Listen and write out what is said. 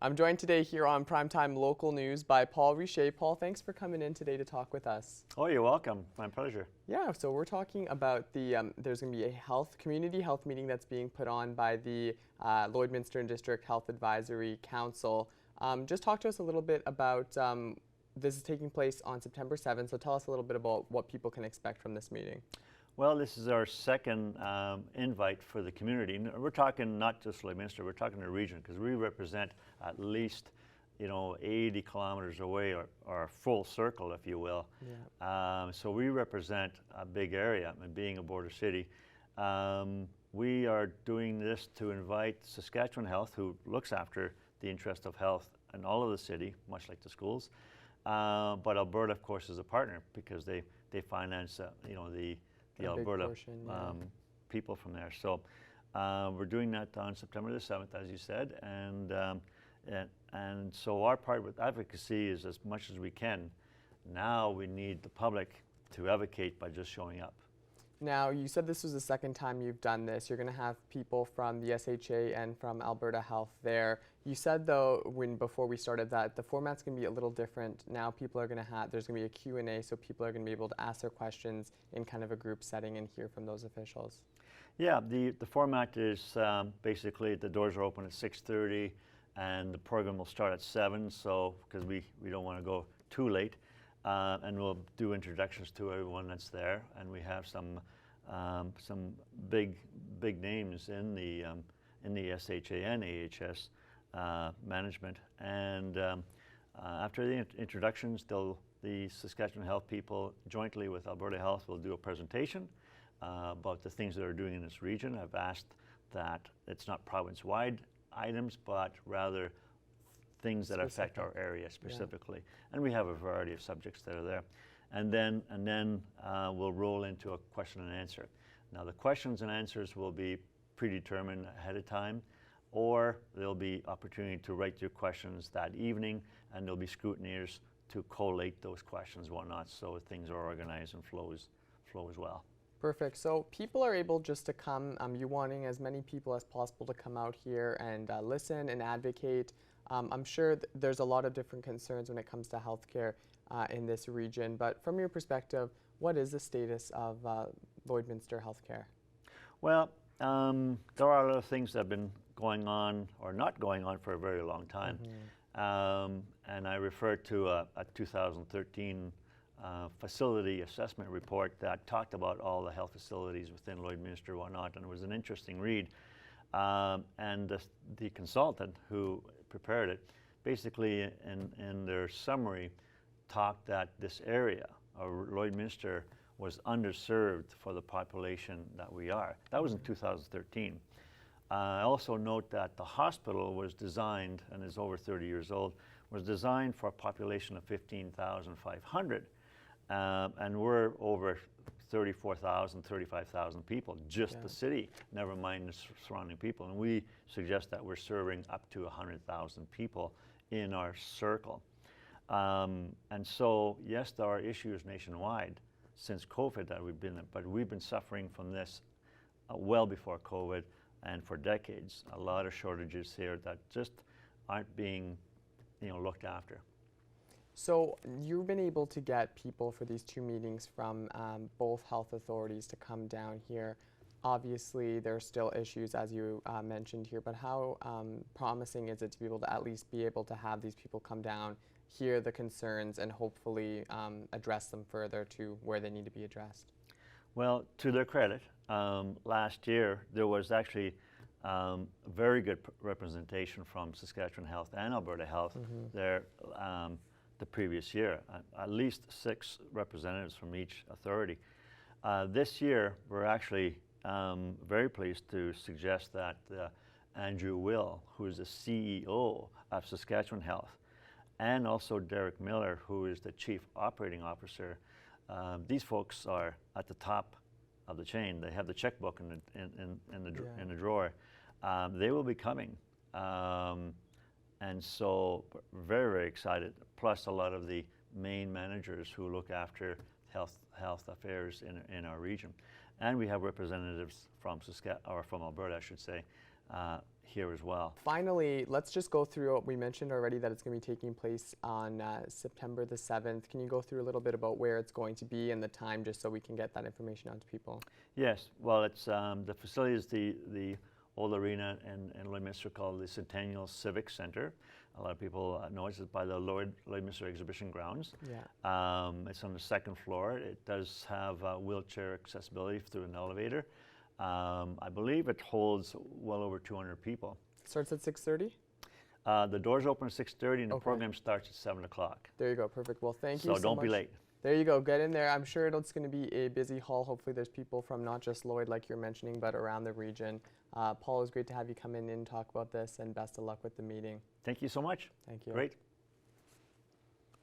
I'm joined today here on Primetime Local News by Paul Richer. Paul, thanks for coming in today to talk with us. Oh, you're welcome. My pleasure. Yeah, so we're talking about there's going to be a community health meeting that's being put on by the Lloydminster and District Health Advisory Council. Just talk to us a little bit about this is taking place on September 7th, so tell us a little bit about what people can expect from this meeting. Well, this is our second invite for the community. And we're talking not just Lloydminster, we're talking the region, because we represent at least 80 kilometers away, or a full circle, if you will. Yeah. So we represent a big area, and being a border city. We are doing this to invite Saskatchewan Health, who looks after the interest of health in all of the city, much like the schools. But Alberta, of course, is a partner because they finance the Alberta portion, people from there. So we're doing that on September the 7th, as you said, and so our part with advocacy is as much as we can. Now we need the public to advocate by just showing up. Now, you said this was the second time you've done this. You're going to have people from the SHA and from Alberta Health there. You said, though, before we started that the format's going to be a little different. Now people are going to there's going to be a Q&A, so people are going to be able to ask their questions in kind of a group setting and hear from those officials. Yeah, the format is basically the doors are open at 6:30 and the program will start at 7, so because we don't want to go too late. And we'll do introductions to everyone that's there, and we have some big names in the SHA and AHS management. And after the introductions, the Saskatchewan Health people, jointly with Alberta Health, will do a presentation about the things that are doing in this region. I've asked that it's not province-wide items, but rather things that affect our area specifically. Yeah. And we have a variety of subjects that are there. And then we'll roll into a question and answer. Now the questions and answers will be predetermined ahead of time, or there'll be opportunity to write your questions that evening, and there'll be scrutineers to collate those questions and whatnot, so things are organized and flow as well. Perfect. So people are able just to come, you wanting as many people as possible to come out here and listen and advocate. I'm sure there's a lot of different concerns when it comes to healthcare in this region, but from your perspective, what is the status of Lloydminster healthcare? Well, there are a lot of things that have been going on or not going on for a very long time. Mm-hmm. And I refer to a 2013 facility assessment report that talked about all the health facilities within Lloydminster and whatnot, and it was an interesting read. And the consultant who prepared it, basically in their summary, talked that this area, or Lloydminster, was underserved for the population that we are. That was in 2013. I also note that the hospital was designed, and is over 30 years old, was designed for a population of 15,500. And we're over 34,000, 35,000 people, just the city, never mind the surrounding people. And we suggest that we're serving up to 100,000 people in our circle. And so, yes, there are issues nationwide since COVID that we've been suffering from this well before COVID and for decades. A lot of shortages here that just aren't being looked after. So you've been able to get people for these two meetings from both health authorities to come down here. Obviously, there are still issues, as you mentioned here, but how promising is it to be able to at least be able to have these people come down, hear the concerns, and hopefully address them further to where they need to be addressed? Well, to their credit, last year there was actually very good representation from Saskatchewan Health and Alberta Health there. The previous year, at least 6 representatives from each authority. This year, we're actually very pleased to suggest that Andrew Will, who is the CEO of Saskatchewan Health, and also Derek Miller, who is the Chief Operating Officer, these folks are at the top of the chain. They have the checkbook in the drawer. They will be coming. And so very, very excited, plus a lot of the main managers who look after health affairs in our region. And we have representatives from Alberta, I should say, here as well. Finally, let's just go through what we mentioned already, that it's going to be taking place on September the 7th. Can you go through a little bit about where it's going to be and the time, just so we can get that information out to people? Yes, well, it's the facility is the old arena in Lloydminster called the Centennial Civic Center. A lot of people know it. It's by the Lloydminster Exhibition Grounds. Yeah. It's on the second floor. It does have wheelchair accessibility through an elevator. I believe it holds well over 200 people. Starts at 6:30? The doors open at 6:30 and the Okay. program starts at 7 o'clock. There you go. Perfect. Well, thank you so much. So don't be late. There you go. Get in there. I'm sure it's going to be a busy hall. Hopefully there's people from not just Lloyd, like you're mentioning, but around the region. Paul, it was great to have you come in and talk about this, and best of luck with the meeting. Thank you so much. Thank you. Great.